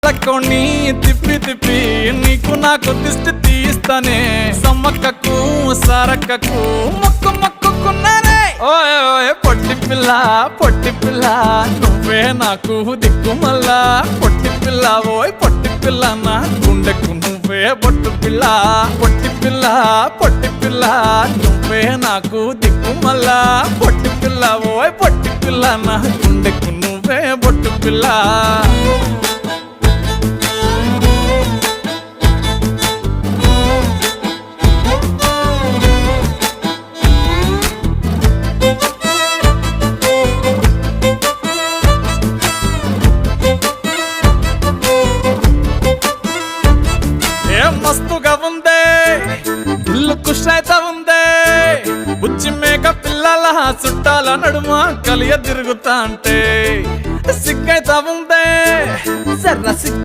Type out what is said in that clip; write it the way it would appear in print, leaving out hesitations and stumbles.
తక్కువని తిప్పి తిప్పి నీకు నాకు దిష్టి తీస్తానే సమ్మక్కకు సారక్కకు మొక్కు మొక్కుకున్నానే ఓయ్ ఓయ్ పొట్టి పిల్ల నువ్వే నాకు దిక్కు మల్లా పొట్టి పిల్ల ఓయ్ పొట్టి పిల్ల నా గుండెకు నువ్వే బొట్టు పిల్ల పొట్టి పిల్ల నువ్వే నాకు దిక్కు మల్లా పొట్టి పిల్ల ఓయ్ పొట్టి పిల్ల నా గుండెకు నువ్వే బొట్టు పిల్ల మస్తుగా ఉందే ఇల్లు కుషైత ఉందే బుచ్చి మేక పిల్లల చుట్టాల నడుమ కలియ తిరుగుతా అంటే సిగ్గైతా ఉందే సర్ర